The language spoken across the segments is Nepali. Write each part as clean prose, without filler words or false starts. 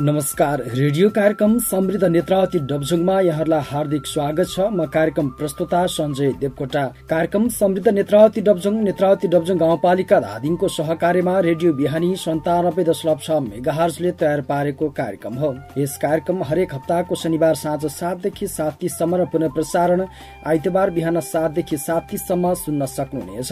नमस्कार। रेडियो कार्यक्रम समृद्ध नेत्रावती डबजुङमा यहाँहरूलाई हार्दिक स्वागत छ। म कार्यक्रम प्रस्तुता सञ्जय देवकोटा। कार्यक्रम समृद्ध नेत्रावती डबजुङ गाउँपालिका धादिङको सहकार्यमा रेडियो बिहानी 97.6 मेगाहर्जले तयार पारेको कार्यक्रम हो। यस कार्यक्रम हरेक हप्ताको शनिबार साँझ 7 देखि 7:30 सम्म र पुनः प्रसारण आइतबार बिहान 7 देखि 7:30 सम्म सुन्न सक्नुहुनेछ।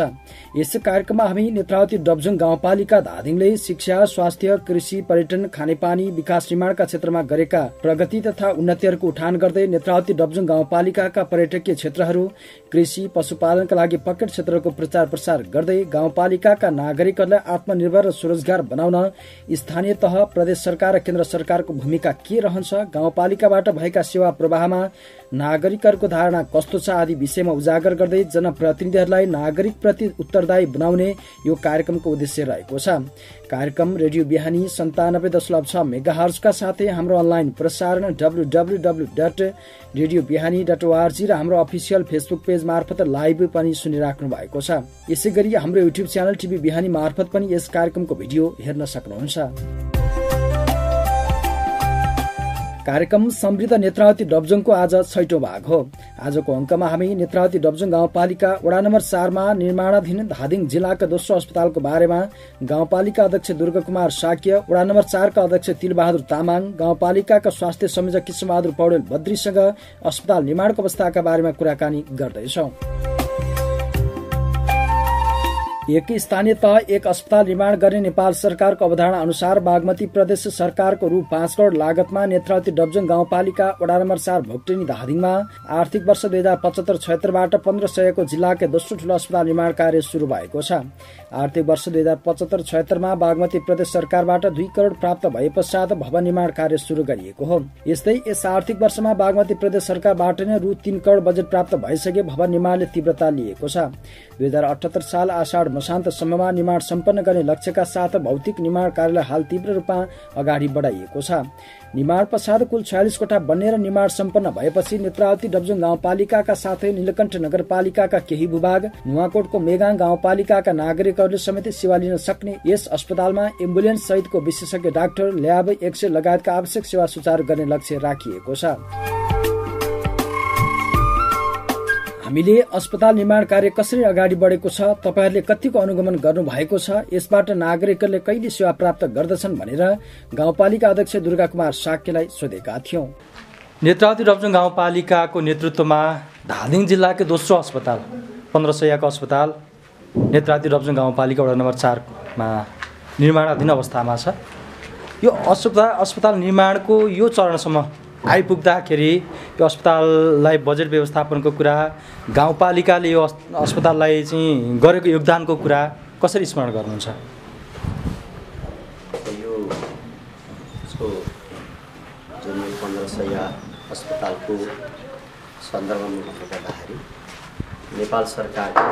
यस कार्यक्रममा हामी नेत्रावती डबजुङ गाउँपालिका धादिङले शिक्षा, स्वास्थ्य, कृषि, पर्यटन, खानेपानी, विकास निर्माणका क्षेत्रमा गरेका प्रगति तथा उन्नतिहरूको उठान गर्दै नेत्रावती डबजुङ गाउँपालिकाका पर्यटकीय क्षेत्रहरू, कृषि, पशुपालनका लागि पकेट क्षेत्रको प्रचार प्रसार गर्दै गाउँपालिकाका नागरिकहरूलाई आत्मनिर्भर र स्वरोजगार बनाउन स्थानीय तह, प्रदेश सरकार र केन्द्र सरकारको भूमिका के रहन्छ, गाउँपालिकाबाट भएका सेवा प्रवाहमा नागरिकहरूको धारणा कस्तो छ आदि विषयमा उजागर गर्दै जनप्रतिनिधिहरूलाई नागरिक प्रति उत्तरदायी बनाउने यो कार्यक्रमको उद्देश्य रहेको छ। कार्यक्रम रेडियो बिहानी 97.6 मेगाहर्जका साथै हाम्रो अनलाइन प्रसारण www.radiobiani.org र हाम्रो अफिसियल फेसबुक पेज मार्फत लाइभ पनि सुनिराख्नु भएको छ। यसै गरी हाम्रो युट्युब च्यानल टिभी बिहानी मार्फत पनि यस कार्यक्रमको भिडियो हेर्न सक्नुहुन्छ। कार्यक्रम समृद्ध नेत्रावती डबजुङको आज 6औं भाग हो। आजको अङ्कमा हामी नेत्रावती डबजुङ गाउँपालिका वडा नम्बर 4 मा निर्माणाधीन धादिङ जिल्लाका दोस्रो अस्पतालको बारेमा गाउँपालिका अध्यक्ष दुर्गा कुमार साक्य, वडा नम्बर 4 का अध्यक्ष तिलबहादुर तामाङ, गाउँपालिकाका स्वास्थ्य संयोजक कृष्णबहादुर पौडेल बद्रीसँग अस्पताल निर्माणको अवस्थाका बारेमा कुराकानी गर्दैछौं। एक स्थानीय तह एक अस्पताल निर्माण गर्ने नेपाल सरकारको अवधारणा अनुसार बागमती प्रदेश सरकारको रु 5 करोड लागतमा नेत्रावती डबजुङ गाउँपालिका वडा नम्बर 4 भोक्टेनी धादिङमा आर्थिक वर्ष 2075-76 बाट 1500 को जिल्लाकै दोस्रो ठूलो अस्पताल निर्माण कार्य शुरू भएको छ। आर्थिक वर्ष 2075-76 मा बागमती प्रदेश सरकारबाट 2 करोड प्राप्त भए पश्चात भवन निर्माण कार्य शुरू गरिएको हो। यस्तै यस आर्थिक वर्षमा बागमती प्रदेश सरकारबाट नै रु 3 करोड बजेट प्राप्त भइसके भवन निर्माणले तीव्रता लिएको छ। 2078 साल आषाढ मसान्तसम्ममा निर्माण सम्पन्न गर्ने लक्ष्यका साथ भौतिक निर्माण कार्यलाई हाल तीव्र रूपमा अगाडि बढाइएको छ। निर्माण पश्चात कुल 46 कोठा बनेर निर्माण सम्पन्न भएपछि नेत्रावती डबजुङ गाउँपालिकाका साथै नीलकण्ठ नगरपालिकाका केही भूभाग, नुवाकोटको मेगाङ गाउँपालिकाका नागरिकहरूले समेत सेवा लिन सक्ने यस अस्पतालमा एम्बुलेन्स सहितको विशेषज्ञ डाक्टर, ल्याब, एक्स-रे लगायतका आवश्यक सेवा सुचारू गर्ने लक्ष्य राखिएको छ। हामीले अस्पताल निर्माण कार्य कसरी अगाडि बढेको छ, तपाईहरूले कतिको अनुगमन गर्नु भएको छ, यसबाट नागरिकहरूले कहिले सेवा प्राप्त गर्दछन् भनेर गाउँपालिका अध्यक्ष दुर्गा कुमार साक्यलाई सोधेका थियौं। नेत्रावती डबजुङ गाउँपालिकाको नेतृत्वमा धादिङ जिल्लाकै दोस्रो अस्पताल 1500 को अस्पताल नेत्रावती डबजुङ गाउँपालिका वडा नम्बर 4 मा निर्माणाधीन अवस्थामा छ। यो अस्पताल निर्माणको यो चरणसम्म आइपुग्दाखेरि यो अस्पताललाई बजेट व्यवस्थापनको कुरा, गाउँपालिकाले यो अस्पताललाई चाहिँ गरेको योगदानको कुरा कसरी स्मरण गर्नुहुन्छ? यो जुन 1500 अस्पतालको सन्दर्भमा भन्नुपर्दाखेरि नेपाल सरकारको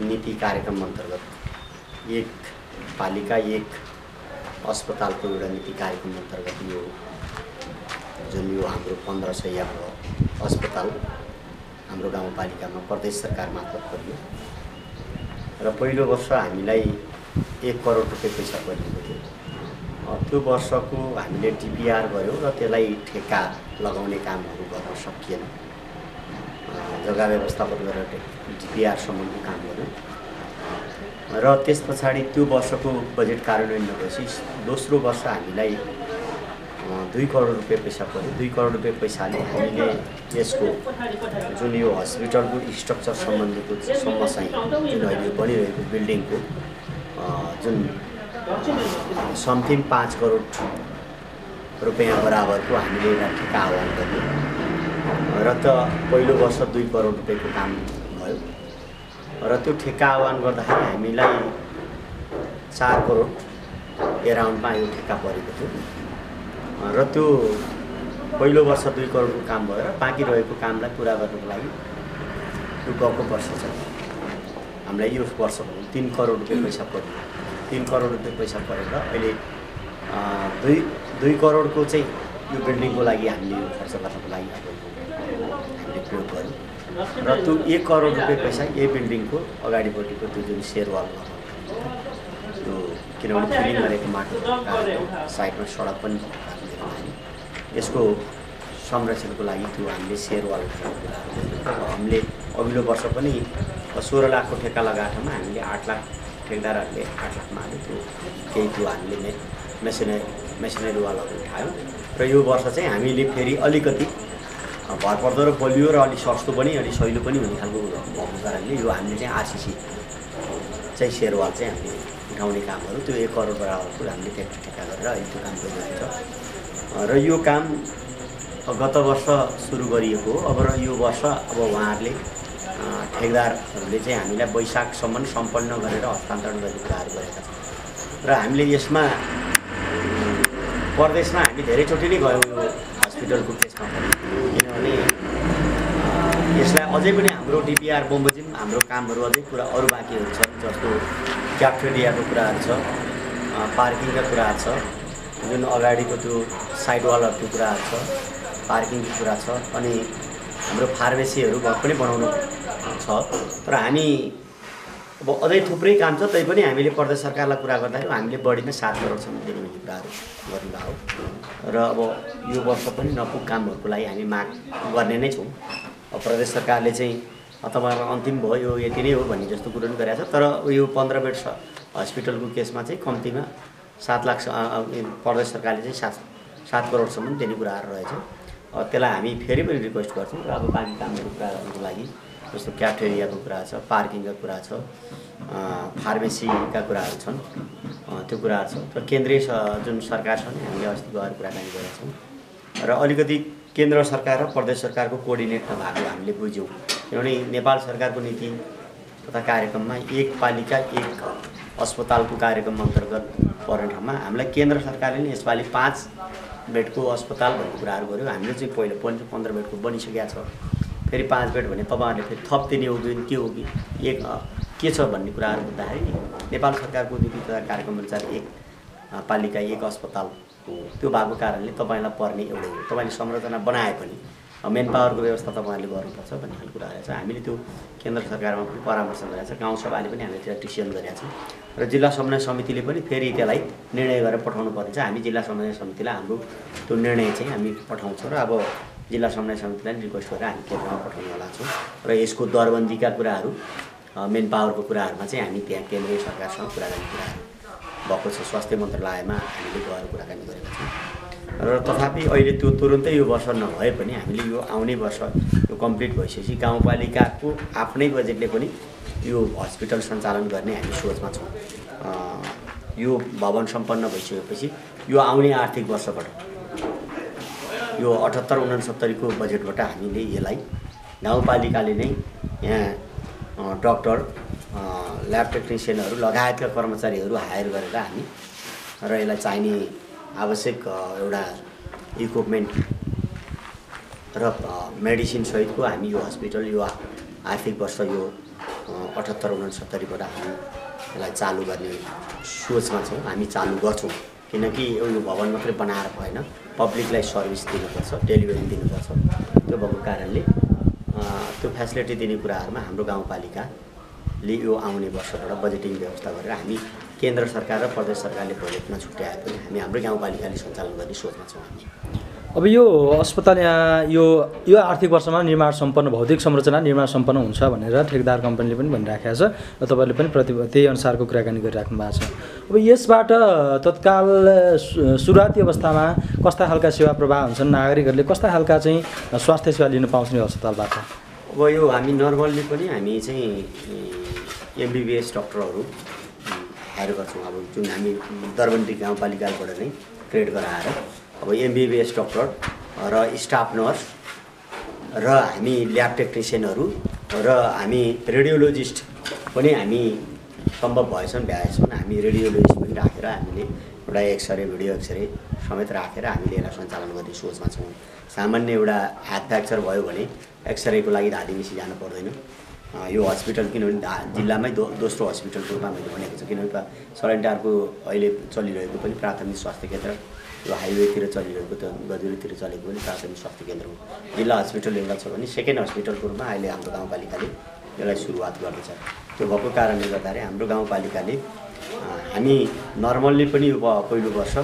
नीति कार्यक्रम अन्तर्गत एक पालिका एक अस्पतालको एउटा नीति कार्यक्रम अन्तर्गत यो जुन यो हाम्रो 1500 को अस्पताल हाम्रो गाउँपालिकामा प्रदेश सरकार मार्फत गरियो र पहिलो वर्ष हामीलाई 1 करोड रुपियाँ पैसा परेको थियो। त्यो वर्षको हामीले डिपिआर गर्यो र त्यसलाई ठेक्का लगाउने कामहरू गर्न सकिएन। जग्गा व्यवस्थापन गरेर डिपिआर सम्बन्धी काम गर्यो र त्यस पछाडि त्यो वर्षको बजेट कार्यान्वयन नभएपछि दोस्रो वर्ष हामीलाई 2 करोड रुपियाँ पैसा पर्यो। 2 करोड रुपियाँ पैसाले हामीले यसको जुन यो हस्पिटलको स्ट्रक्चर सम्बन्धीको समस्या जुन अहिले बनिरहेको बिल्डिङको जुन समथिङ 5 करोड रुपियाँ बराबरको हामीले एउटा ठेक्का आह्वान गर्यो र त पहिलो वर्ष 2 करोड रुपियाँको काम भयो र त्यो ठेक्का आह्वान गर्दाखेरि हामीलाई 4 करोड एराउन्डमा यो ठेक्का परेको थियो र त्यो पहिलो वर्ष 2 करोडको काम भयो र बाँकी रहेको कामलाई पुरा गर्नको लागि यो गएको वर्ष चाहिँ हामीलाई यो वर्ष 3 करोड रुपियाँ पैसा पर्यो। 3 करोड रुपियाँ पैसा परेर अहिले 2 करोडको चाहिँ यो बिल्डिङको लागि हामीले खर्च गर्नको लागि हामीले प्रयोग गर्यौँ र त्यो 1 करोड रुपियाँ पैसा यही बिल्डिङको अगाडिपट्टिको त्यो जुन सेयर वाल त्यो किनभने फिलिङ गरेको माटो साइडमा सडक पनि भएको कारणले गर्दाखेरि यसको संरक्षणको लागि त्यो हामीले सेरवाल हामीले अघिल्लो वर्ष पनि 16 लाखको ठेक्का लगाएको ठाउँमा हामीले 8 लाख ठेकदारहरूले 8 लाखमा हाल्यो त्यो केही त्यो हामीले मेसिनरी वालहरू उठायो र यो वर्ष चाहिँ हामीले फेरि अलिकति भरपर्दो र बलियो र अलिक सस्तो पनि अलिक सहिलो पनि हुने खालको भएको कारणले यो हामीले चाहिँ आरसिसी चाहिँ सेरवाल चाहिँ हामीले उठाउने कामहरू त्यो 1 करोड बराबरको हामीले ठेक्का गरेर अहिले त्यो काम गरिरहेको छ र यो काम गत वर्ष सुरु गरिएको हो। अब र यो वर्ष अब उहाँहरूले ठेकदारहरूले चाहिँ हामीलाई वैशाखसम्म सम्पन्न गरेर हस्तान्तरण गर्ने कुराहरू गरेका छन् र हामीले यसमा परदेशमा हामी धेरैचोटि नै गयौँ यो हस्पिटलको केसमा पनि किनभने यसलाई अझै पनि हाम्रो डिपिआर बमोजिम हाम्रो कामहरू अझै पुरा अरू बाँकीहरू छन् जस्तो क्याफ्टेरियाको कुराहरू छ, पार्किङका कुराहरू छ, जुन अगाडिको त्यो साइड वालहरूको कुराहरू छ, पार्किङको कुरा छ अनि हाम्रो फार्मेसीहरू पनि बनाउनु छ। तर हामी अब अझै थुप्रै काम छ तैपनि हामीले प्रदेश सरकारलाई कुरा गर्दाखेरि हामीले बढीमा 7 करोडसम्म दिने भन्ने कुराहरू गर्नुभएको र अब यो वर्ष पनि नपुग कामहरूको लागि हामी माग गर्ने नै छौँ। अब प्रदेश सरकारले चाहिँ तपाईँहरूको अन्तिम भयो यो यति नै हो भन्ने जस्तो कुरो पनि गरेको छ। तर यो 15 बेड हस्पिटलको केसमा चाहिँ कम्तीमा 7 लाख प्रदेश सरकारले चाहिँ 7 करोडसम्म दिने कुराहरू रहेछ। त्यसलाई हामी फेरि पनि रिक्वेस्ट गर्छौँ र अब बाँकी कामहरू कुरा गर्नको लागि जस्तो क्याफ्टेरियाको कुरा छ, पार्किङका कुरा छ, फार्मेसीका कुराहरू छन्, त्यो कुराहरू छ र केन्द्रीय जुन सरकार छ नि हामीले अस्ति गएर कुराकानी गरेका छौँ र अलिकति केन्द्र सरकार र प्रदेश सरकारको कोअर्डिनेट नभएको हामीले बुझ्यौँ। किनभने नेपाल सरकारको नीति तथा कार्यक्रममा एक पालिका एक अस्पतालको कार्यक्रम अन्तर्गत पर्ने ठाउँमा हामीलाई केन्द्र सरकारले नै यसपालि 5 बेडको अस्पताल भन्ने कुराहरू गर्यो। हामीले चाहिँ पहिलो 15 बेडको बनिसकेका छ, फेरि 5 बेड भने तपाईँहरूले फेरि थप दिने हो कि के हो कि एक के छ भन्ने कुराहरू भन्दाखेरि नेपाल सरकारको नीति तथा कार्यक्रम अनुसार एक पालिका एक अस्पताल त्यो भएको कारणले तपाईँलाई पर्ने एउटै हो। तपाईँले संरचना बनाए पनि मेन पावरको व्यवस्था तपाईँहरूले गर्नुपर्छ भन्ने खालको कुरा रहेछ। हामीले त्यो केन्द्र सरकारमा पनि परामर्श गरेको छ, गाउँसभाले पनि हामीले त्यसलाई डिसिसन गरेका छौँ र जिल्ला समन्वय समितिले पनि फेरि त्यसलाई निर्णय गरेर पठाउनु पर्नेछ। हामी जिल्ला समन्वय समितिलाई हाम्रो त्यो निर्णय चाहिँ हामी पठाउँछौँ र अब जिल्ला समन्वय समितिलाई रिक्वेस्ट गरेर हामी केन्द्रमा पठाउनेवाला छौँ र यसको दरबन्दीका कुराहरू मेन पावरको कुराहरूमा चाहिँ हामी त्यहाँ केन्द्रीय सरकारसँग कुराकानी कुराहरू भएको छ। स्वास्थ्य मन्त्रालयमा हामीले गएर कुराकानी गरेका छौँ र तथापि अहिले त्यो तुरुन्तै यो वर्ष नभए पनि हामीले यो आउने वर्ष यो कम्प्लिट भइसकेपछि गाउँपालिकाको आफ्नै बजेटले पनि यो हस्पिटल सञ्चालन गर्ने हामी सोचमा छौँ। यो भवन सम्पन्न भइसकेपछि यो आउने आर्थिक वर्षबाट यो 78-69 को बजेटबाट हामीले यसलाई गाउँपालिकाले नै यहाँ डाक्टर ल्याब टेक्निसियनहरू लगायतका कर्मचारीहरू हायर गरेर हामी र यसलाई चाहिने आवश्यक एउटा इक्विपमेन्ट र मेडिसिन सहितको हामी यो हस्पिटल यो आर्थिक वर्ष यो 78-69बाट हामी यसलाई चालु गर्ने सोचमा छौँ। हामी चालु गर्छौँ किनकि यो भवन मात्रै बनाएर भएन, पब्लिकलाई सर्भिस दिनुपर्छ, डेलिभरी दिनुपर्छ। त्यो भएको कारणले त्यो फेसिलिटी दिने कुराहरूमा हाम्रो गाउँपालिकाले यो आउने वर्षबाट बजेटिङ व्यवस्था गरेर हामी केन्द्र सरकार र प्रदेश सरकारले बजेट नछुट्याए पनि हामी हाम्रो गाउँपालिकाले सञ्चालन गर्ने सोचमा छौँ हामी। अब यो अस्पताल यहाँ यो आर्थिक वर्षमा निर्माण सम्पन्न भौतिक संरचना निर्माण सम्पन्न हुन्छ भनेर ठेकदार कम्पनीले पनि भनिराखेको छ र तपाईँले पनि त्यही अनुसारको कुराकानी गरिराख्नु भएको छ। अब यसबाट तत्काल सुरुवाती अवस्थामा कस्ता खालका सेवा प्रवाह हुन्छन्, नागरिकहरूले कस्ता खालका चाहिँ स्वास्थ्य सेवा लिन पाउँछन् यो अस्पतालबाट? अब यो हामी नर्मल्ली पनि हामी चाहिँ MBBS डक्टरहरू हायर गर्छौँ। अब जुन हामी दरबन्दी गाउँपालिकाबाट नै ट्रेड गराएर अब MBBS डक्टर र स्टाफ नर्स र हामी ल्याब टेक्निसियनहरू र हामी रेडियोलोजिस्ट पनि हामी सम्भव भएछन् हामी रेडियोलोजिस्ट पनि राखेर हामीले एउटा एक्सरे भिडियो एक्सरे समेत राखेर हामीले यसलाई सञ्चालन गर्ने सोचमा छौँ। सामान्य एउटा हात फ्र्याक्चर भयो भने एक्सरेको लागि धादिमिसी जानु पर्दैन। यो हस्पिटल किनभने जिल्लामै दोस्रो हस्पिटलको रूपमा मैले भनेको छु, किनभने सरेन्टारको अहिले चलिरहेको पनि प्राथमिक स्वास्थ्य केन्द्र यो हाइवेतिर चलिरहेको त गजुरीतिर चलेको पनि प्राथमिक स्वास्थ्य केन्द्र हो। जिल्ला हस्पिटल एउटा छ भने सेकेन्ड हस्पिटलको रूपमा अहिले हाम्रो गाउँपालिकाले यसलाई सुरुवात गर्दैछ। त्यो भएको कारणले गर्दाखेरि हाम्रो गाउँपालिकाले हामी नर्मल्ली पनि पहिलो वर्ष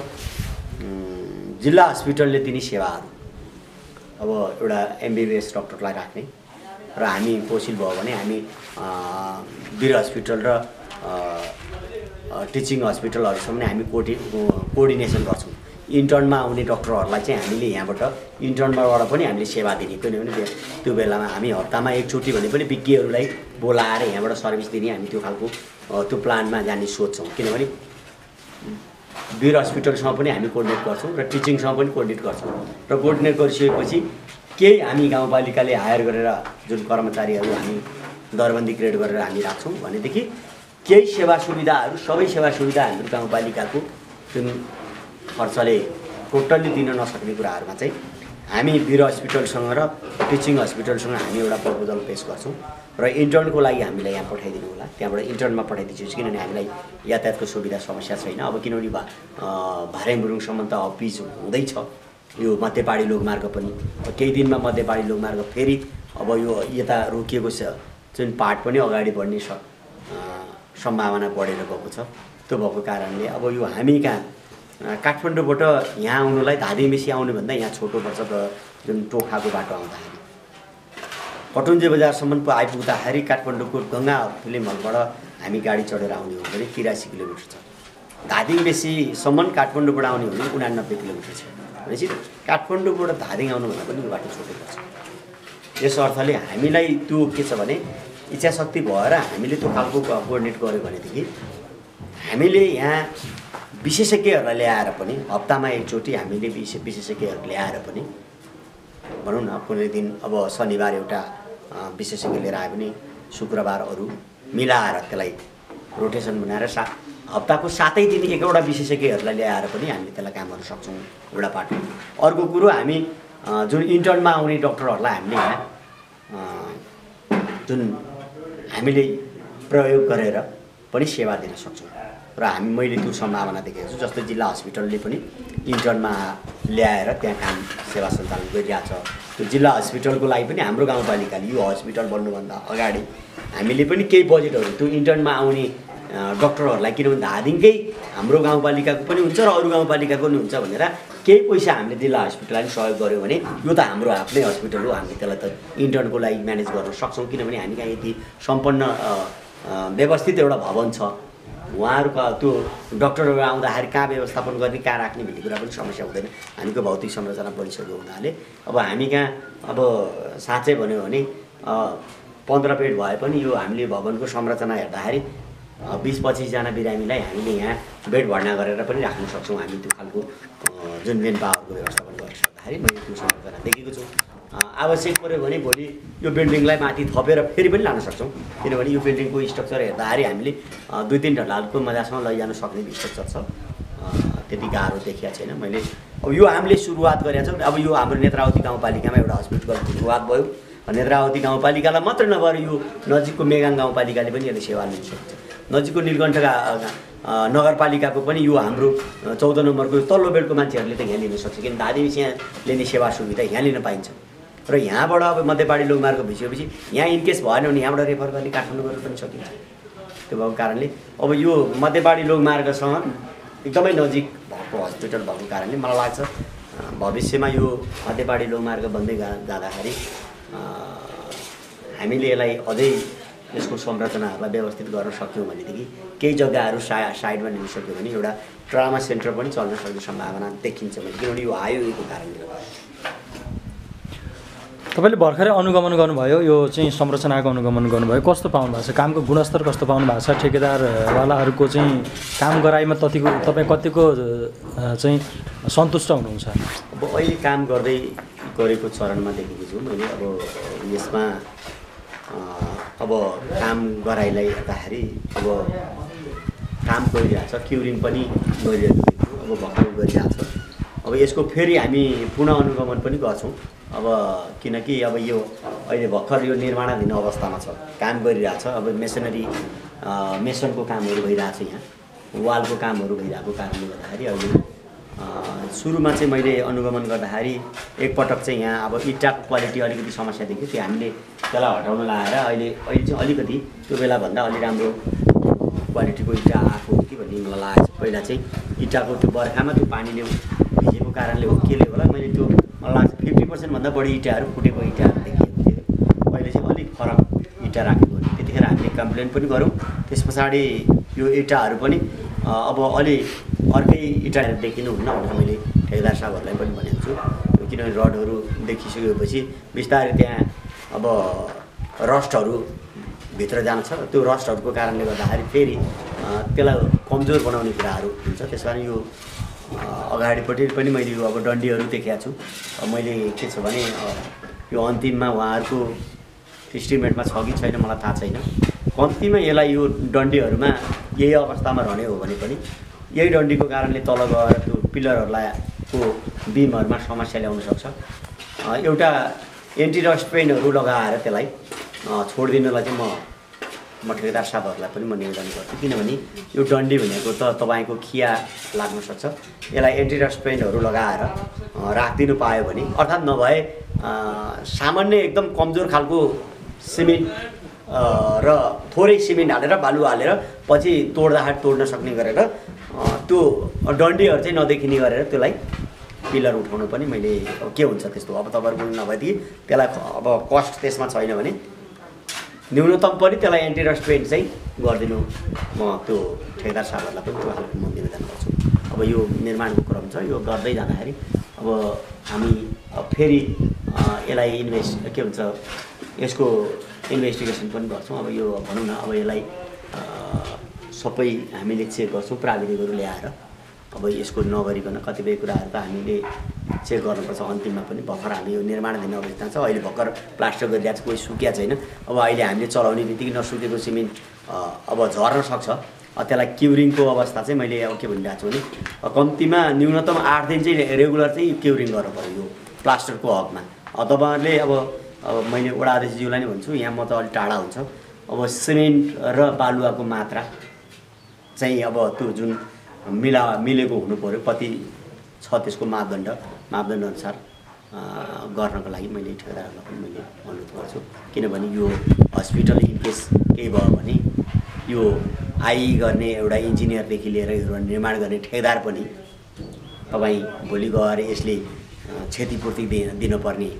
जिल्ला हस्पिटलले दिने सेवाहरू अब एउटा MBBS डक्टरलाई राख्ने र हामी पोसिल भयो भने हामी वीर हस्पिटल र टिचिङ हस्पिटलहरूसम्म हामी कोअर्डिनेसन गर्छौँ। इन्टर्नमा आउने डक्टरहरूलाई चाहिँ हामीले यहाँबाट इन्टर्नबाट पनि हामीले सेवा दिने, किनभने त्यो बेलामा हामी हप्तामा एकचोटि भने पनि विज्ञहरूलाई बोलाएर यहाँबाट सर्भिस दिने हामी त्यो खालको त्यो प्लानमा जाने सोच्छौँ। किनभने वीर हस्पिटलसँग पनि हामी कोअर्डिनेट गर्छौँ र टिचिङसँग पनि कोअर्डिनेट गर्छौँ र कोअर्डिनेट गरिसकेपछि केही हामी गाउँपालिकाले हायर गरेर जुन कर्मचारीहरू हामी दरबन्दी ग्रेड गरेर हामी राख्छौँ भनेदेखि केही सेवा सुविधाहरू सबै सेवा सुविधा हाम्रो गाउँपालिकाको जुन खर्चले टोटल्ली दिन नसक्ने कुराहरूमा चाहिँ हामी वीर हस्पिटलसँग र टिचिङ हस्पिटलसँग हामी एउटा प्रपोजल पेश गर्छौँ र इन्टर्नको लागि हामीलाई यहाँ पठाइदिनु होला। त्यहाँबाट इन्टर्नमा पठाइदिन्छु किनभने हामीलाई यातायातको सुविधा समस्या छैन। अब किनभने भारे मुरुङसम्म त पिच हुँदैछ यो मध्यपाडी लोकमार्ग पनि, केही दिनमा मध्यपाडी लोकमार्ग फेरि अब यो यता रोकिएको छ जुन पार्ट पनि अगाडि बढ्ने सम्भावना बढेर गएको छ। त्यो भएको कारणले अब यो हामी कहाँ काठमाडौँबाट यहाँ आउनुलाई धादिङबेसी आउनुभन्दा यहाँ छोटो पर्छ जुन टोखाको बाटो आउँदाखेरि पटुन्जे बजारसम्म आइपुग्दाखेरि काठमाडौँको गङ्गा फिल्म हलबाट हामी गाडी चढेर आउने हो भने 83 किलोमिटर छ। धादिङबेसीसम्म काठमाडौँबाट आउने हो भने 89 किलोमिटर छ। भनेपछि काठमाडौँबाट धादिङ आउनुभन्दा पनि यो बाटो छोटो पर्छ। यस अर्थले हामीलाई त्यो के छ भने इच्छा शक्ति भएर हामीले त्यो खालको कोअर्डिनेट गर्यो भनेदेखि हामीले यहाँ विशेषज्ञहरूलाई ल्याएर पनि हप्तामा एकचोटि हामीले विशेषज्ञहरू ल्याएर पनि भनौँ न कुनै दिन अब शनिबार एउटा विशेषज्ञ लिएर आयो भने शुक्रबार अरू मिलाएर त्यसलाई रोटेसन बनाएर हप्ताको 7 दिन एकवटा विशेषज्ञहरूलाई ल्याएर पनि हामीले त्यसलाई काम गर्न सक्छौँ एउटा पाटो। अर्को कुरो हामी जुन इन्टर्नमा आउने डक्टरहरूलाई हामीले यहाँ जुन हामीले प्रयोग गरेर पनि सेवा दिन सक्छौँ र मैले त्यो सम्भावना देखेको छु। जस्तै जिल्ला हस्पिटलले पनि इन्टर्नमा ल्याएर त्यहाँ काम सेवा सञ्चालन गरिरहेछ। त्यो जिल्ला हस्पिटलको लागि पनि हाम्रो गाउँपालिकाले यो हस्पिटल बन्नुभन्दा अगाडि हामीले पनि केही बजेटहरू त्यो इन्टर्नमा आउने डक्टरहरूलाई, किनभने धादिङकै हाम्रो गाउँपालिकाको पनि हुन्छ र अरू गाउँपालिकाको पनि हुन्छ भनेर केही पैसा हामीले जिल्ला हस्पिटललाई सहयोग गऱ्यो भने यो त हाम्रो आफ्नै हस्पिटल हो, हामीले त्यसलाई त इन्टर्नको लागि म्यानेज गर्न सक्छौँ। किनभने हामी कहाँ यति सम्पन्न व्यवस्थित एउटा भवन छ, उहाँहरूको त्यो डक्टरहरू आउँदाखेरि कहाँ व्यवस्थापन गर्ने कहाँ राख्ने भन्ने कुरा पनि समस्या हुँदैन। हामीको भौतिक संरचना बनिसकेको हुनाले अब हामी कहाँ अब साँच्चै भन्यो भने 15 बेड भए पनि यो हामीले भवनको संरचना हेर्दाखेरि 20-25 जना बिरामीलाई हामीले यहाँ बेड भर्ना गरेर पनि राख्न सक्छौँ। हामी त्यो खालको जुन मेन पावरको व्यवस्थापन गर्न सक्दाखेरि मैले त्यो संरचना देखेको छु। आवश्यक पऱ्यो भने भोलि यो बिल्डिङलाई माथि थपेर फेरि पनि लान सक्छौँ, किनभने यो बिल्डिङको स्ट्रक्चर हेर्दाखेरि हामीले 2-3 ढलालको मजासँग लैजान सक्ने स्ट्रक्चर छ। त्यति गाह्रो देखिया छैन। मैले अब यो हामीले सुरुवात गरेका छौँ। अब यो हाम्रो नेत्रावती गाउँपालिकामा एउटा हस्पिटलको सुरुवात भयो। नेत्रावती गाउँपालिकालाई मात्र नभएर यो नजिकको मेगाङ गाउँपालिकाले पनि यसले सेवा लिन सक्छ। नजिकको नीलकण्ठ नगरपालिकाको पनि यो हाम्रो 14 नम्बरको तल्लो बेडको मान्छेहरूले त यहाँ लिन सक्छ, किन धादिङबेसी यहाँ लिने सेवा सुविधा यहाँ लिन पाइन्छ। र यहाँबाट अब मध्यपाडी लोकमार्ग भइसकेपछि यहाँ इनकेस भएन भने यहाँबाट रेफर गर्ने काठमाडौँ गर्न पनि सकिन्छ। त्यो भएको कारणले अब यो मध्यपाडी लोकमार्गसँग एकदमै नजिक भएको हस्पिटल भएको कारणले मलाई लाग्छ भविष्यमा यो मध्यपाडी लोकमार्ग बन्दै जाँदाखेरि हामीले यसलाई अझै यसको संरचनाहरूलाई व्यवस्थित गर्न सक्यौँ भनेदेखि केही जग्गाहरू साइडमा लिन सक्यो भने एउटा ट्रामा सेन्टर पनि चल्न सक्ने सम्भावना देखिन्छ। किनभने यो हाइवेको कारणले तपाईँले भर्खरै अनुगमन गर्नुभयो, यो चाहिँ संरचनाको अनुगमन गर्नुभयो, कस्तो पाउनु भएको छ? कामको गुणस्तर कस्तो पाउनु भएको छ? ठेकेदारवालाहरूको चाहिँ काम गराइमा तपाईँ कतिको चाहिँ सन्तुष्ट हुनुहुन्छ? अब अहिले काम गर्दै गरेको चरणमा देखेको छु मैले। अब यसमा अब काम गराइलाई हेर्दाखेरि अब काम गरिरहेछ, क्युरिङ पनि गरिरहेको छु, अब भर्खर गरिरहेछ। अब यसको फेरि हामी पुनः अनुगमन पनि गर्छौँ। अब किनकि अब यो अहिले भर्खर यो निर्माणाधीन अवस्थामा छ, काम गरिरहेछ। अब मेसनको कामहरू भइरहेछ, यहाँ वालको कामहरू भइरहेको कारणले गर्दाखेरि अहिले सुरुमा चाहिँ मैले अनुगमन गर्दाखेरि एकपटक चाहिँ यहाँ अब इँटाको क्वालिटी अलिकति समस्या देखियो, त्यो हामीले त्यसलाई हटाउन लगाएर अहिले चाहिँ अलिकति त्यो बेलाभन्दा अलि राम्रो क्वालिटीको इँटा आएको हो कि भन्ने मलाई लागेको छ। पहिला चाहिँ इँटाको त्यो बर्खामा त्यो पानीले भिजेको कारणले हो केले होला, मैले त्यो मलाई लाग्छ 50% भन्दा बढी इँटाहरू फुटेको इँटाहरू देखिएको थियो। अहिले चाहिँ अलिक फरक इँटा राखेको हो। त्यतिखेर हामीले कम्प्लेन पनि गऱ्यौँ। त्यस पछाडि यो इँटाहरू पनि अब अलि अर्कै इँटाहरू देखिनु हुन्न भनेर मैले ठेकेदार साहबहरूलाई पनि भनेको छु। किनभने रडहरू देखिसकेपछि बिस्तारै त्यहाँ अब रस्टहरू भित्र जान्छ। त्यो रस्टहरूको कारणले गर्दाखेरि फेरि त्यसलाई कमजोर बनाउने कुराहरू हुन्छ। त्यस कारण यो अगाडिपट्टि पनि मैले यो अब डन्डीहरू देखेको छु। मैले के छ भने यो अन्तिममा उहाँहरूको इस्टिमेटमा छ कि छैन मलाई थाहा छैन। कम्तीमा यसलाई यो डन्डीहरूमा यही अवस्थामा रहने हो भने पनि यही डन्डीको कारणले तल गएर त्यो पिलरहरूलाई को बिमहरूमा समस्या ल्याउन सक्छ। एउटा एन्टी रस्ट पेन्टहरू लगाएर त्यसलाई छोडिदिनलाई चाहिँ म ठेकेदार साहबहरूलाई पनि म निवेदन गर्छु। किनभने यो डन्डी भनेको त तपाईँको खिया लाग्न सक्छ। यसलाई एन्टी रस्ट पेन्टहरू लगाएर राखिदिनु पायो भने, अर्थात् नभए सामान्य एकदम कमजोर खालको सिमेन्ट र थोरै सिमेन्ट हालेर बालु हालेर पछि तोड्दाखेरि तोड्न सक्ने गरेर त्यो डन्डीहरू चाहिँ नदेखिने गरेर त्यसलाई पिलर उठाउनु पनि मैले के हुन्छ त्यस्तो। अब तपाईँहरूको नभएदेखि त्यसलाई अब कस्ट त्यसमा छैन भने न्यूनतम पनि त्यसलाई एन्टी रस्ट पेन्ट चाहिँ गरिदिनु म त्यो ठेकेदार साहबहरूलाई पनि त्यो खालको म निवेदन गर्छु। अब यो निर्माणको क्रम छ, यो गर्दै जाँदाखेरि अब हामी फेरि यसलाई के भन्छ यसको इन्भेस्टिगेसन पनि गर्छौँ। अब यो भनौँ न अब यसलाई सबै हामीले चेक गर्छौँ प्राविधिकहरू ल्याएर। अब यसको नगरिकन कतिपय कुराहरू त हामीले चेक गर्नुपर्छ। अन्तिममा पनि भर्खर हामी यो निर्माणाधीन अवस्था छ। अहिले भर्खर प्लास्टर गरिरहेको छ, कोही सुकिया छैन। अब अहिले हामीले चलाउने बित्तिकै नसुकेको सिमेन्ट अब झर्न सक्छ। त्यसलाई क्युरिङको अवस्था चाहिँ मैले अब के भनिरहेको छु भने कम्तीमा न्यूनतम 8 दिन चाहिँ रेगुलर चाहिँ क्युरिङ गर्नु पऱ्यो यो प्लास्टरको हकमा। तपाईँहरूले अब मैले वडा अध्यक्षज्यूलाई नै भन्छु, यहाँ म त अलिक टाढा हुन्छ। अब सिमेन्ट र बालुवाको मात्रा चाहिँ अब त्यो जुन मिलेको हुनु पऱ्यो, कति छ त्यसको मापदण्ड अनुसार गर्नको लागि मैले ठेकेदारहरूलाई पनि मैले अनुरोध गर्छु। किनभने यो हस्पिटल इनकेस केही भयो भने यो आइ गर्ने एउटा इन्जिनियरदेखि लिएर यो निर्माण गर्ने ठेकेदार पनि तपाईँ भोलि गएर यसले क्षतिपूर्ति दिनुपर्ने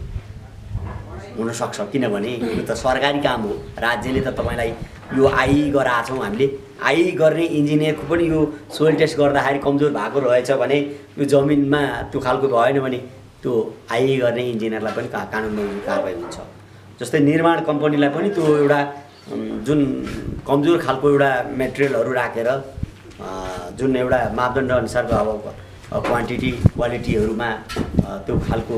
हुनसक्छ। किनभने यो त सरकारी काम हो। राज्यले त तपाईँलाई यो आइ गराएको छौँ हामीले। आइ गर्ने इन्जिनियरको पनि यो सोइल टेस्ट गर्दाखेरि कमजोर भएको रहेछ भने यो जमिनमा त्यो खालको भएन भने त्यो आइ गर्ने इन्जिनियरलाई पनि कानुनमा कारबाही हुन्छ। जस्तै निर्माण कम्पनीलाई पनि त्यो एउटा जुन कमजोर खालको एउटा मेटेरियलहरू राखेर जुन एउटा मापदण्ड अनुसारको अब क्वान्टिटी क्वालिटीहरूमा त्यो खालको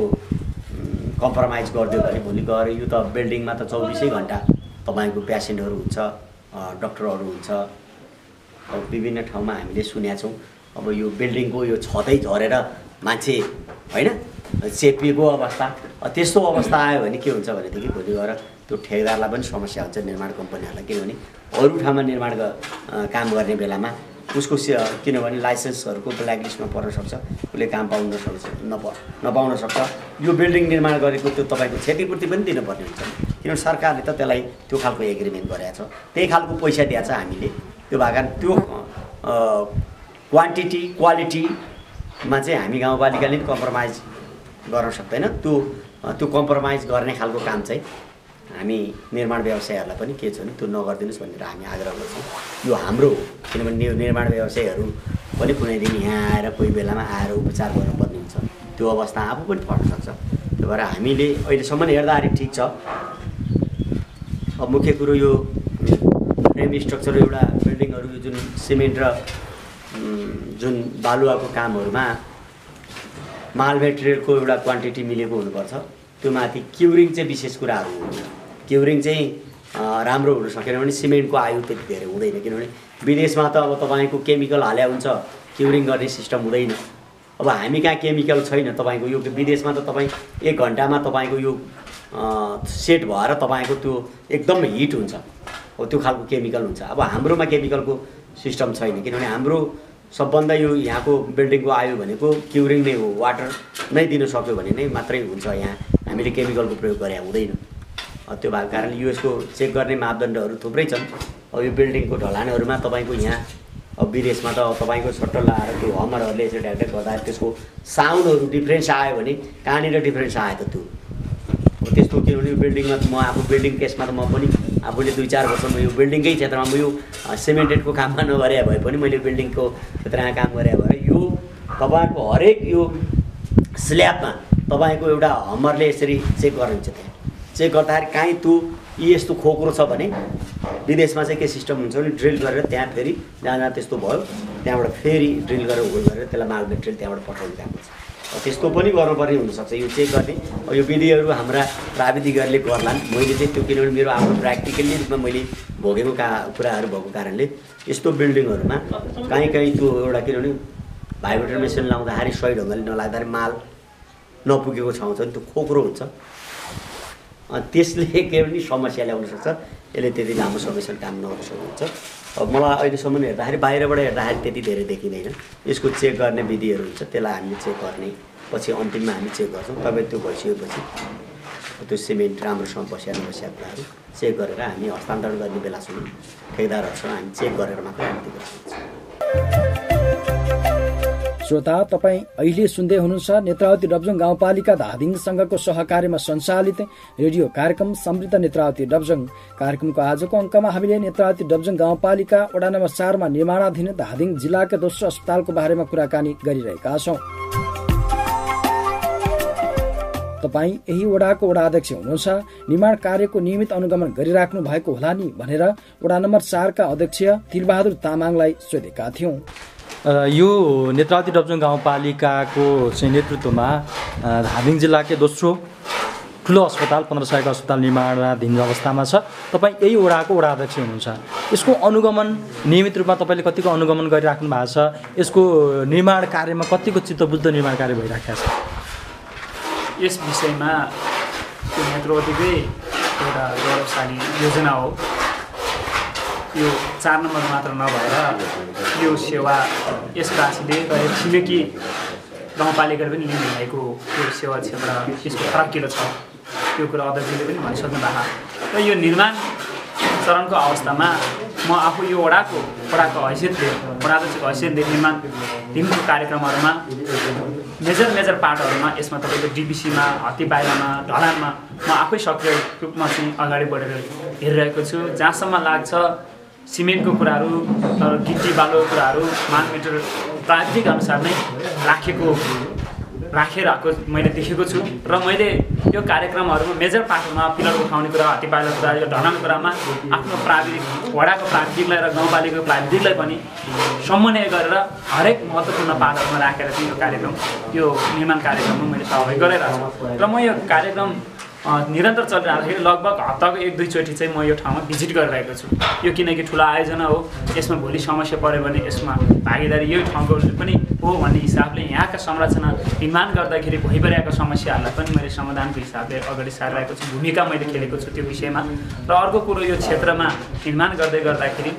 कम्प्रोमाइज गरिदियो भने भोलि गएर यो त बिल्डिङमा त 24 घन्टा तपाईँको पेसेन्टहरू हुन्छ, डक्टरहरू हुन्छ। अब विभिन्न ठाउँमा हामीले सुनेका छौँ अब यो बिल्डिङको यो छतै झरेर मान्छे होइन चेपिएको अवस्था। त्यस्तो अवस्था आयो भने के हुन्छ भनेदेखि भोलि गएर त्यो ठेकेदारलाई पनि समस्या हुन्छ, निर्माण कम्पनीहरूलाई। किनभने अरू ठाउँमा निर्माण काम गर्ने बेलामा उसको किनभने लाइसेन्सहरूको ब्ल्याकलिस्टमा पर्न सक्छ, उसले काम नपाउन सक्छ। यो बिल्डिङ निर्माण गरेको त्यो तपाईँको क्षतिपूर्ति पनि दिनुपर्ने हुन्छ। किनभने सरकारले त त्यसलाई त्यो खालको एग्रिमेन्ट गरेको छ, त्यही खालको पैसा दिएको छ हामीले। त्यो भएको कारण त्यो क्वान्टिटी क्वालिटीमा चाहिँ हामी गाउँपालिकाले पनि कम्प्रोमाइज गर्न सक्दैन। त्यो कम्प्रोमाइज गर्ने खालको काम चाहिँ हामी निर्माण व्यवसायहरूलाई पनि के छ भने त्यो नगरिदिनुहोस् भनेर हामी आग्रह गर्छौँ। यो हाम्रो किनभने निर्माण व्यवसायहरू पनि कुनै दिन यहाँ आएर कोही बेलामा आएर उपचार गर्नुपर्ने हुन्छ, त्यो अवस्था आफू पनि पर्न सक्छ। त्यो भएर हामीले अहिलेसम्म हेर्दाखेरि ठिक छ। अब मुख्य कुरो यो फ्रेम स्ट्रक्चर एउटा बिल्डिङहरू जुन सिमेन्ट र जुन बालुवाको कामहरूमा माल मेटेरियलको एउटा क्वान्टिटी मिलेको हुनुपर्छ। त्यो माथि क्युरिङ चाहिँ विशेष कुराहरू हो। क्युरिङ चाहिँ राम्रो हुन सकेन भने सिमेन्टको आयु त्यति धेरै हुँदैन। किनभने विदेशमा त अब तपाईँको केमिकल हाल्या हुन्छ, क्युरिङ गर्ने सिस्टम हुँदैन। अब हामी कहाँ केमिकल छैन। तपाईँको यो विदेशमा त तपाईँ 1 घन्टामा तपाईँको यो सेट भएर तपाईँको त्यो एकदम हिट हुन्छ, हो त्यो खालको केमिकल हुन्छ। अब हाम्रोमा केमिकलको सिस्टम छैन। किनभने हाम्रो सबभन्दा यो यहाँको बिल्डिङको आयु भनेको क्युरिङ नै हो। वाटर नै दिन सक्यो भने नै मात्रै हुन्छ। यहाँ हामीले केमिकलको प्रयोग गरे हुँदैन। त्यो भएको कारणले यसको चेक गर्ने मापदण्डहरू थुप्रै छन्। अब यो बिल्डिङको ढलानहरूमा तपाईँको यहाँ अब विदेशमा त तपाईँको सट्ट लगाएर त्यो हमरहरूले यसरी ढ्याकढ्याक गर्दा त्यसको साउन्डहरू डिफ्रेन्स आयो भने कहाँनिर डिफ्रेन्स आयो त त्यो त्यस्तो किनभने यो बिल्डिङमा म आफू बिल्डिङ केसमा त म पनि आफूले 2-4 वर्ष म यो बिल्डिङकै क्षेत्रमा म यो सिमेन्टेडको काममा नगरे भए पनि मैले बिल्डिङको क्षेत्रमा काम गरे भए यो तपाईँको हरेक यो स्ल्याबमा तपाईँको एउटा हमरले यसरी चेक गर्नुहुन्छ। त्यहाँ चेक गर्दाखेरि काहीँ त्यो यस्तो खोक्रो छ भने विदेशमा चाहिँ के सिस्टम हुन्छ भने ड्रिल गरेर त्यहाँ फेरि जहाँ जहाँ त्यस्तो भयो त्यहाँबाट फेरि ड्रिल गरेर होल गरेर त्यसलाई माल मेटेरियल त्यहाँबाट पठाउनु गएको छ। त्यस्तो पनि गर्नुपर्ने हुनसक्छ यो चेक गर्ने। यो विधिहरू हाम्रा प्राविधिकहरूले गर्लान्। मैले चाहिँ त्यो किनभने मेरो आफ्नो प्र्याक्टिकल्ली रूपमा मैले भोगेको कुराहरू भएको कारणले यस्तो बिल्डिङहरूमा कहीँ त्यो एउटा किनभने भाइब्रेटर मेसिन लाउँदाखेरि सही ढङ्गले नलाग्दाखेरि माल नपुगेको ठाउँ छ नि त्यो खोक्रो हुन्छ। त्यसले के पनि समस्या ल्याउन सक्छ। यसले त्यति लामो समयसम्म काम नगर्न सक्नुहुन्छ। अब मलाई अहिलेसम्म हेर्दाखेरि बाहिरबाट हेर्दाखेरि त्यति धेरै देखिँदैन। यसको चेक गर्ने विधिहरू हुन्छ त्यसलाई हामीले चेक गर्ने पछि अन्तिममा हामी चेक गर्छौँ। तपाईँ त्यो भइसकेपछि त्यो सिमेन्ट राम्रोसँग बस्या नबस्या कुराहरू चेक गरेर हामी हस्तान्तरण गर्ने बेलासम्म ठेकदारहरूसँग हामी चेक गरेर मात्रै हामी त्यो गर्छौँ। श्रोता, तपाईँ अहिले सुन्दै हुनुहुन्छ नेत्रावती डबजङ गाउँपालिका धादिङसँगको सहकार्यमा सञ्चालित रेडियो कार्यक्रम समृद्ध नेत्रावती डबजङ। कार्यक्रमको आजको अङ्कमा हामीले नेत्रावती डबजङ गाउँपालिका वडा नम्बर 4 मा निर्माणाधीन धादिङ जिल्लाका दोस्रो अस्पतालको बारेमा कुराकानी गरिरहेका छौँ। तपाईँ यही वडाको वडा अध्यक्ष हुनुहुन्छ। निर्माण कार्यको नियमित अनुगमन गरिराख्नु भएको होला नि भनेर वडा नम्बर 4 का अध्यक्ष तिलबहादुर तामाङलाई सोधेका थियौँ। यो नेत्रावती डबजङ गाउँपालिकाको चाहिँ नेतृत्वमा धादिङ जिल्लाकै दोस्रो ठुलो अस्पताल 1500 अस्पताल निर्माणाधीन अवस्थामा छ। तपाईँ यही वडाको वडा अध्यक्ष हुनुहुन्छ। यसको अनुगमन नियमित रूपमा तपाईँले कतिको अनुगमन गरिराख्नु भएको छ? यसको निर्माण कार्यमा कतिको चित्तबुद्ध निर्माण कार्य भइराखेको छ? यस विषयमा त्यो नेत्रावतीकै एउटा गौरवशाली योजना हो। यो 4 नम्बर मात्र नभएर यो सेवा यसबासीले र छिमेकी गाउँपालिकाले पनि लिनु भएको यो सेवा क्षेत्र यसको फराकिलो छ। यो कुरा अध्यक्षले पनि भनिसक्नु भएको। र यो निर्माण चरणको अवस्थामा म आफू यो वडाको हैसियतले वडाध्यक्षको हैसियतले निर्माणको कार्यक्रमहरूमा मेजर पार्टहरूमा यसमा तपाईँको डिबिसीमा हत्ती बाहिरमा ढलानमा म आफै सक्रिय रूपमा चाहिँ अगाडि बढेर हेरिरहेको छु। जहाँसम्म लाग्छ सिमेन्टको कुराहरू र गिटी बालुको कुराहरू माग मेटेरियल प्राविधिक अनुसार नै राखेर आएको मैले देखेको छु। र मैले यो कार्यक्रमहरूमा मेजर पार्टमा पिलर उठाउने कुरा हत्ती बाहिर कुरा यो ढलानको कुरामा आफ्नो प्राविधिक वडाको प्राविधिकलाई र गाउँपालिकाको प्राविधिकलाई पनि समन्वय गरेर हरेक महत्त्वपूर्ण पार्टहरूमा राखेर चाहिँ यो कार्यक्रम यो निर्माण कार्यक्रममा मैले सहभागी गराइरहेको छु। र म यो कार्यक्रम निरन्तर चलिरहँदाखेरि लगभग हप्ताको 1-2 चोटि चाहिँ म यो ठाउँमा भिजिट गरिरहेको छु। यो किनकि ठुलो आयोजना हो। यसमा भोलि समस्या पऱ्यो भने यसमा भागीदारी यो ठाउँको पनि हो भन्ने हिसाबले यहाँका संरचना निर्माण गर्दाखेरि भइपरेका समस्याहरूलाई पनि मैले समाधानको हिसाबले अगाडि सारिरहेको छु। भूमिका मैले खेलेको छु त्यो विषयमा। र अर्को कुरो यो क्षेत्रमा निर्माण गर्दाखेरि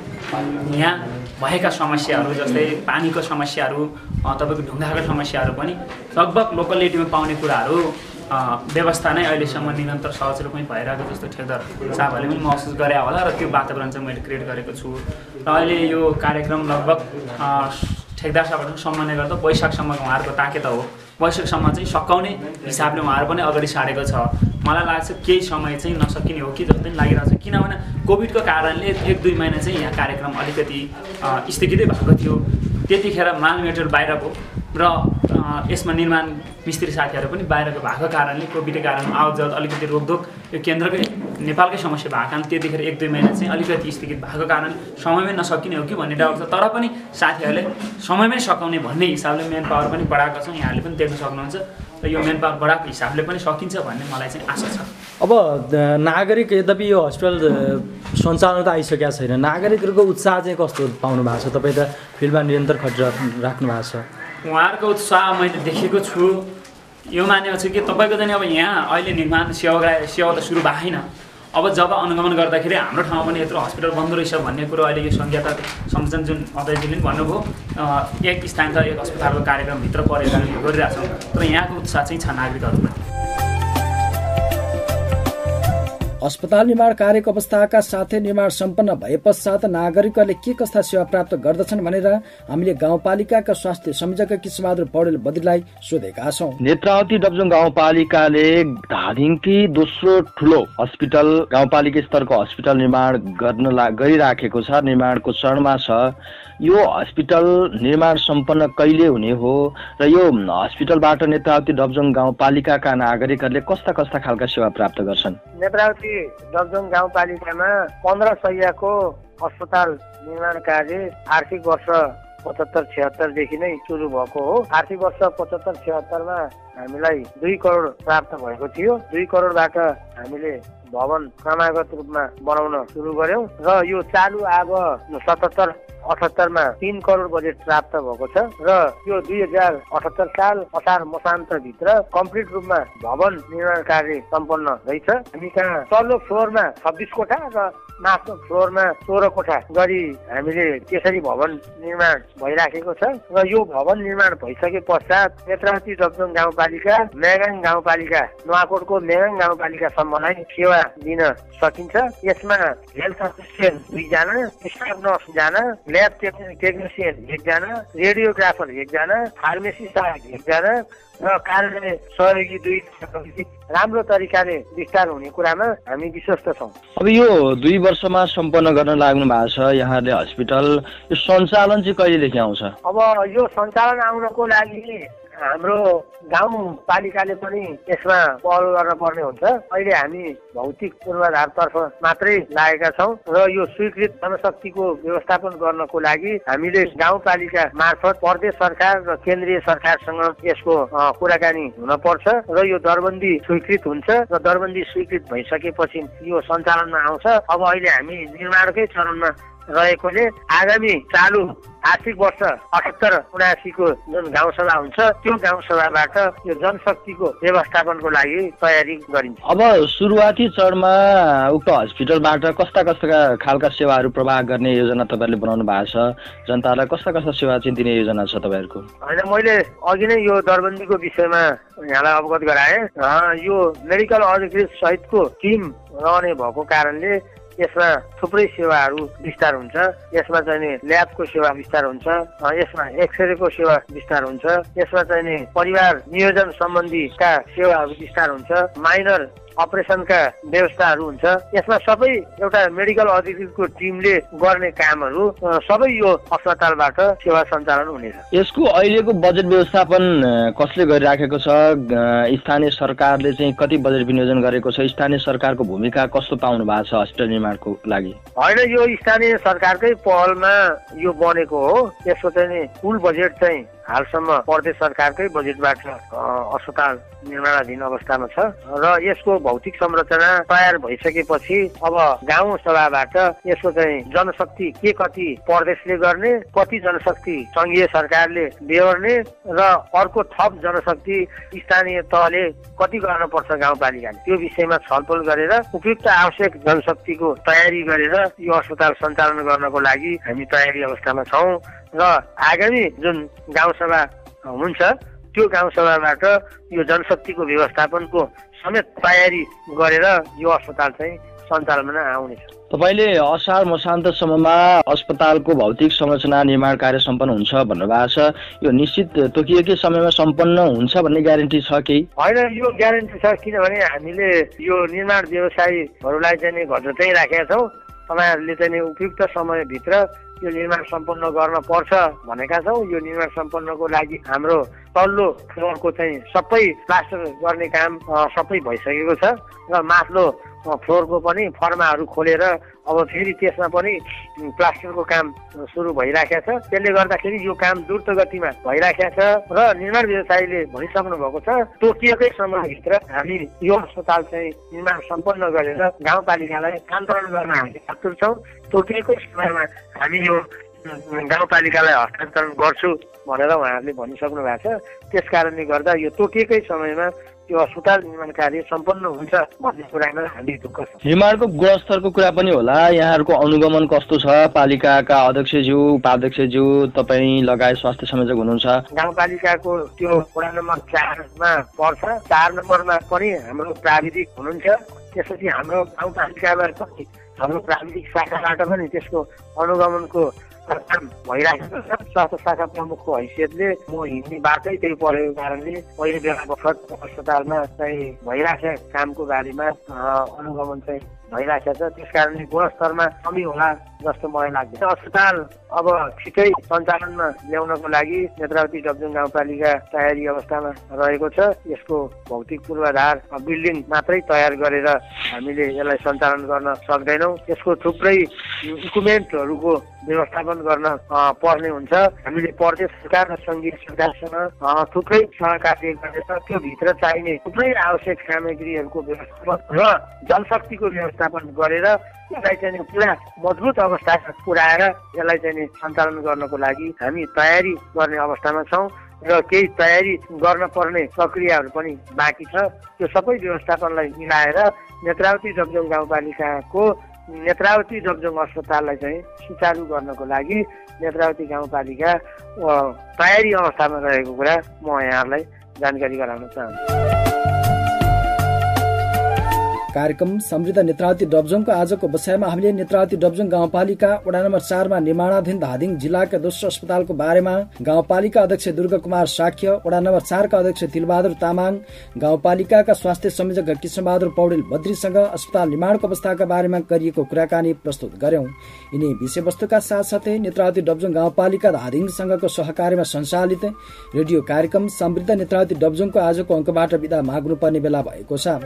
यहाँ भएका समस्याहरू जस्तै पानीको समस्याहरू तपाईँको ढुङ्गाको समस्याहरू पनि लगभग लोकलिटीमा पाउने कुराहरू व्यवस्था नै अहिलेसम्म निरन्तर सहज रूपमै भइरहेको जस्तो ठेकदार साहबहरूले पनि महसुस गरे होला। र त्यो वातावरण चाहिँ मैले क्रिएट गरेको छु। र अहिले यो कार्यक्रम लगभग ठेकदार साहबहरूसँग समन्वय गर्दा वैशाखसम्म उहाँहरूको ताकेत हो। वैशाखसम्म चाहिँ सकाउने हिसाबले उहाँहरू पनि अगाडि सारेको छ। मलाई लाग्छ केही समय चाहिँ नसकिने हो कि जस्तो लागिरहेको छ। किनभने कोभिडको कारणले 1-2 महिना चाहिँ यहाँ कार्यक्रम अलिकति स्थगितै भएको थियो। त्यतिखेर माल मेटेरियल बाहिरको र यसमा निर्माण मिस्त्री साथीहरू पनि बाहिरको भएको कारणले कोभिडको कारण आवतजावत अलिकति रोकदोक यो केन्द्रकै नेपालकै समस्या भएको कारण त्यतिखेर 1-2 महिना चाहिँ अलिकति स्थगित भएको कारण समयमै नसकिने हो कि भन्ने डाउट छ। तर पनि साथीहरूले समयमै सकाउने भन्ने हिसाबले मेन पावर पनि बढाएको छौँ। यहाँले पनि देख्न सक्नुहुन्छ। र यो मेन पावर बढाएको हिसाबले पनि सकिन्छ भन्ने मलाई चाहिँ आशा छ। अब नागरिक यद्यपि यो हस्पिटल सञ्चालन त आइसकेको छैन, नागरिकहरूको उत्साह चाहिँ कस्तो पाउनु भएको छ? तपाईँ त फिल्डमा निरन्तर खटिराख्नु भएको छ। उहाँहरूको उत्साह मैले देखेको छु। यो मानेको छु कि तपाईँको चाहिँ अब यहाँ अहिले निर्माण सेवा त सुरु भएन। अब जब अनुगमन गर्दाखेरि हाम्रो ठाउँमा पनि यत्रो हस्पिटल बन्द रहेछ भन्ने कुरो अहिले यो संज्ञाता सम्झन जुन अध्यक्षजीले पनि भन्नुभयो एक स्थान त एक अस्पतालको कार्यक्रमभित्र परेर यो गरिरहेको छौँ। तर यहाँको उत्साह चाहिँ छ नागरिकहरूप्रति। अस्पताल निर्माण कार्यको अवस्थाका साथै निर्माण सम्पन्न भए पश्चात नागरिकहरूले के कस्ता सेवा प्राप्त गर्दछन् भनेर हामीले गाउँपालिकाका स्वास्थ्य संयोजक कृष्णबहादुर पौडेल बद्रीलाई सोधेका छौं। नेत्रावती डबजुङ गाउँपालिकाले धादिङकी दोस्रो ठुलो हस्पिटल गाउँपालिका स्तरको हस्पिटल निर्माण गरिराखेको छ, निर्माणको चरणमा छ। यो हस्पिटल निर्माण सम्पन्न कहिले हुने हो र यो हस्पिटलबाट नेत्रावती डबजुङ गाउँपालिकाका नागरिकहरूले कस्ता कस्ता खालका सेवा प्राप्त गर्छन्? नेत्रावती डबजुङ गाउँपालिकामा 15 शय्याको अस्पताल निर्माण कार्य आर्थिक वर्ष 75-76 देखि नै सुरु भएको हो। आर्थिक वर्ष 75-76 मा हामीलाई 2 करोड प्राप्त भएको थियो। 2 करोडबाट हामीले भवन क्रमागत रूपमा बनाउन सुरु गर्यौं र यो चालु अब 77-78 मा 3 करोड बजेट प्राप्त भएको छ र यो 2078 साल असार मसान्त भित्र कम्प्लिट रूपमा भवन निर्माण कार्य सम्पन्न भइछ। हामी कहाँ तल्लो फ्लोरमा 26 कोठा र माथिल्लो फ्लोरमा 16 कोठा गरी हामीले त्यसरी भवन निर्माण भइराखेको छ र यो भवन निर्माण भइसके पश्चात नेत्रावती डबजुङ गाउँपालिका, मेगाङ गाउँपालिका, नुवाकोटको मेगाङ गाउँपालिकासम्मलाई सेवा दिन सकिन्छ। यसमा हेल्थ असिस्टेन्ट 2 जना, स्टाफ नर्स जना, ल्याब टेक्निसियन 1 जना, रेडियोग्राफर 1 जना, फार्मेसी सहायक 1 जना र कार्यालय सहयोगी 2 जना राम्रो तरिकाले विस्तार हुने कुरामा हामी विश्वस्त छौँ। अब यो 2 वर्षमा सम्पन्न गर्न लाग्नु भएको छ यहाँले हस्पिटल, यो सञ्चालन चाहिँ कहिलेदेखि आउँछ? अब यो सञ्चालन आउनको लागि हाम्रो गाउँपालिकाले पनि यसमा पहल गर्न पर्ने हुन्छ। अहिले हामी भौतिक पूर्वाधारतर्फ मात्रै लागेका छौँ र यो स्वीकृत जनशक्तिको व्यवस्थापन गर्नको लागि हामीले गाउँपालिका मार्फत प्रदेश सरकार र केन्द्रीय सरकारसँग यसको कुराकानी हुन पर्छ र यो दरबन्दी स्वीकृत हुन्छ र दरबन्दी स्वीकृत भइसकेपछि यो सञ्चालनमा आउँछ। अब अहिले हामी निर्माणकै चरणमा रहेकोले आगामी चालु आर्थिक वर्ष 78-79 को जुन गाउँसभा हुन्छ त्यो गाउँसभाबाट यो जनशक्तिको व्यवस्थापनको लागि तयारी गरिन्छ। अब सुरुवाती चरणमा उक्त हस्पिटलबाट कस्ता कस्ता खालका सेवाहरू प्रवाह गर्ने योजना तपाईँहरूले बनाउनु भएको छ? जनतालाई कस्ता कस्ता सेवा चाहिँ दिने योजना छ तपाईँहरूको? होइन, मैले अघि नै यो दरबन्दीको विषयमा यहाँलाई अवगत गराएँ। यो मेडिकल अधिकृत सहितको टिम रहने भएको कारणले यसमा थुप्रै सेवाहरू विस्तार हुन्छ। यसमा चाहिँ ल्याबको सेवा विस्तार हुन्छ, यसमा एक्सरेको सेवा विस्तार हुन्छ, यसमा चाहिँ परिवार नियोजन सम्बन्धीका सेवाहरू विस्तार हुन्छ, माइनर अपरेसनका व्यवस्थाहरू हुन्छ। यसमा सबै एउटा मेडिकल अधिकृतको टिमले गर्ने कामहरू सबै यो अस्पतालबाट सेवा सञ्चालन हुनेछ। यसको अहिलेको बजेट व्यवस्थापन कसले गरिराखेको छ? स्थानीय सरकारले चाहिँ कति बजेट विनियोजन गरेको छ? स्थानीय सरकारको भूमिका कस्तो पाउनु भएको छ हस्पिटल निर्माणको लागि? होइन, यो स्थानीय सरकारकै पहलमा यो बनेको हो। यसको चाहिँ कुल बजेट चाहिँ हालसम्म प्रदेश सरकारकै बजेटबाट अस्पताल निर्माणाधीन अवस्थामा छ र यसको भौतिक संरचना तयार भइसकेपछि अब गाउँ सभाबाट यसको चाहिँ जनशक्ति के कति प्रदेशले गर्ने, कति जनशक्ति संघीय सरकारले बेहोर्ने र अर्को थप जनशक्ति स्थानीय तहले कति गर्नुपर्छ गाउँपालिकाले, त्यो विषयमा छलफल गरेर उपयुक्त आवश्यक जनशक्तिको तयारी गरेर यो अस्पताल सञ्चालन गर्नको लागि हामी तयारी अवस्थामा छौँ र आगामी जुन गाउँसभा हुन्छ त्यो गाउँसभाबाट यो जनशक्तिको व्यवस्थापनको समेत तयारी गरेर यो अस्पताल चाहिँ सञ्चालनमा आउनेछ। तपाईँले असार मसान्तसम्ममा अस्पतालको भौतिक संरचना निर्माण कार्य सम्पन्न हुन्छ भन्नुभएको छ। यो निश्चित तोकिएकै समयमा सम्पन्न हुन्छ भन्ने ग्यारेन्टी छ कि? होइन, यो ग्यारेन्टी छ, किनभने हामीले यो निर्माण व्यवसायीहरूलाई चाहिँ घटोटै राखेका छौँ। तपाईँहरूले चाहिँ उपयुक्त समयभित्र यो निर्माण सम्पन्न गर्न पर्छ भनेका छौँ। यो निर्माण सम्पन्नको लागि हाम्रो तल्लो फ्लोरको चाहिँ सबै प्लास्टर गर्ने काम सबै भइसकेको छ र माथिल्लो फ्लोरको पनि फर्माहरू खोलेर अब फेरि त्यसमा पनि प्लास्टरको काम सुरु भइराखेको छ। त्यसले गर्दाखेरि यो काम द्रुत गतिमा भइराखेको छ र निर्माण व्यवसायीले भनिसक्नु भएको छ तोकिएकै समयभित्र हामी यो अस्पताल चाहिँ निर्माण सम्पन्न गरेर गाउँपालिकालाई हस्तान्तरण गर्न हामी आतुर छौँ। तोकिएकै समयमा हामी यो गाउँपालिकालाई हस्तान्तरण गर्छु भनेर उहाँहरूले भनिसक्नु भएको छ। त्यस कारणले गर्दा यो तोकिएकै समयमा त्यो अस्पताल निर्माण कार्य सम्पन्न हुन्छ भन्ने कुरामा हामी ढुक्क छौँ। निर्माणको गुणस्तरको कुरा पनि होला। यहाँहरूको अनुगमन कस्तो छ? पालिकाका अध्यक्षज्यू, उपाध्यक्षज्यू, तपाईँ लगायत स्वास्थ्य संयोजक हुनुहुन्छ। गाउँपालिकाको त्यो वडा नम्बर 4मा पर्छ। 4 नम्बरमा पनि हाम्रो प्राविधिक हुनुहुन्छ। त्यसपछि हाम्रो गाउँपालिकामा पनि हाम्रो प्राविधिक शाखाबाट पनि त्यसको अनुगमनको काम भइरहेको छ। स्वास्थ्य शाखा प्रमुखको हैसियतले म हिँड्ने बाटै त्यही परेको कारणले पहिले बेला बखत अस्पतालमा चाहिँ भइरहेको कामको बारेमा अनुगमन चाहिँ भइरहेको छ। त्यस कारणले गुणस्तरमा कमी होला जस्तो मलाई लाग्दैन। अस्पताल अब छिटै सञ्चालनमा ल्याउनको लागि नेत्रावती डबजुङ गाउँपालिका तयारी अवस्थामा रहेको छ। यसको भौतिक पूर्वाधार बिल्डिङ मात्रै तयार गरेर हामीले यसलाई सञ्चालन गर्न सक्दैनौँ। यसको थुप्रै इक्विपमेन्टहरूको व्यवस्थापन गर्न पर्ने हुन्छ। हामीले प्रदेश सरकार र सङ्घीय सरकारसँग थुप्रै सहकार्य गरेर त्यो भित्र चाहिने थुप्रै आवश्यक सामग्रीहरूको व्यवस्थापन र जनशक्तिको व्यवस्थापन गरेर यसलाई चाहिँ पुरा मजबुत अवस्थामा पुर्याएर यसलाई चाहिँ सञ्चालन गर्नको लागि हामी तयारी गर्ने अवस्थामा छौँ र केही तयारी गर्न पर्ने प्रक्रियाहरू पनि बाँकी छ। त्यो सबै व्यवस्थापनलाई मिलाएर नेत्रावती डबजुङ गाउँपालिकाको नेत्रावती डबजुङ अस्पताललाई चाहिँ सुचारू गर्नको लागि नेत्रावती गाउँपालिका तयारी अवस्थामा रहेको कुरा म यहाँहरूलाई जानकारी गराउन चाहन्छु। कार्यक्रम समृद्ध नेत्रावती डबजुङको आजको बसाइमा हामीले नेत्रावती डबजुङ गाउँपालिका वडा नम्बर 4मा निर्माणाधीन धादिङ जिल्लाका दोस्रो अस्पतालको बारेमा गाउँपालिका अध्यक्ष दुर्ग कुमार साक्य, वडा नम्बर 4 का अध्यक्ष तिलबहादुर तामाङ, गाउँपालिकाका स्वास्थ्य संयोजक कृष्णबहादुर पौडेल बद्रीसँग अस्पताल निर्माणको अवस्थाका बारेमा गरिएको कुराकानी प्रस्तुत गर्यौं। यिनी विषयवस्तुका साथसाथै नेत्रावती डबजुङ गाउँपालिका धादिङसँगको सहकार्यमा सञ्चालित रेडियो कार्यक्रम समृद्ध नेत्रावती डबजुङको आजको अङ्कबाट बिदा माग्नुपर्ने बेला भएको छ।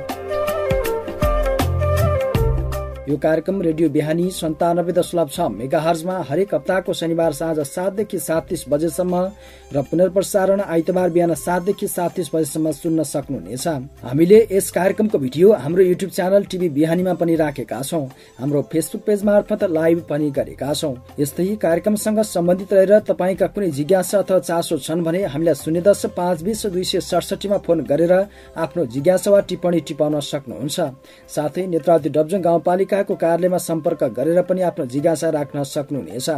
यो कार्यक्रम रेडियो बिहानी 97.6 मेगाहर्जमा हरेक हप्ताको शनिबार साँझ 7 देखि 7:30 बजेसम्म र पुनर्प्रसारण आइतबार बिहान 7 देखि 7:30 बजेसम्म सुन्न सक्नुहुनेछ। हामीले यस कार्यक्रमको भिडियो हाम्रो युट्युब च्यानल टिभी बिहानीमा पनि राखेका छौं। हाम्रो फेसबुक पेज मार्फत लाइभ पनि गरेका छौं। यस्तै कार्यक्रमसँग सम्बन्धित रहेर तपाईका कुनै जिज्ञासा अथवा चासो छन् भने हामीलाई 010-520-267 मा फोन गरेर आफ्नो जिज्ञासा वा टिप्पणी टिपाउन सक्नुहुन्छ। साथै नेत्रावती डबजुङ गाउँपालिकाको कार्यालयमा सम्पर्क गरेर पनि आफ्नो जिज्ञासा राख्न सक्नुहुनेछ।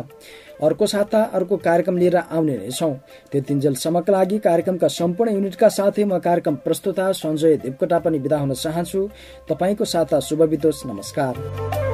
अर्को साता अर्को कार्यक्रम लिएर आउने नै छौं। त्यतिन्जेलसम्मका लागि कार्यक्रमका सम्पूर्ण युनिटका साथै म कार्यक्रम प्रस्तुता सञ्जय देवकोटा पनि बिदा हुन चाहन्छु। तपाईको साता शुभ बितोस्। नमस्कार।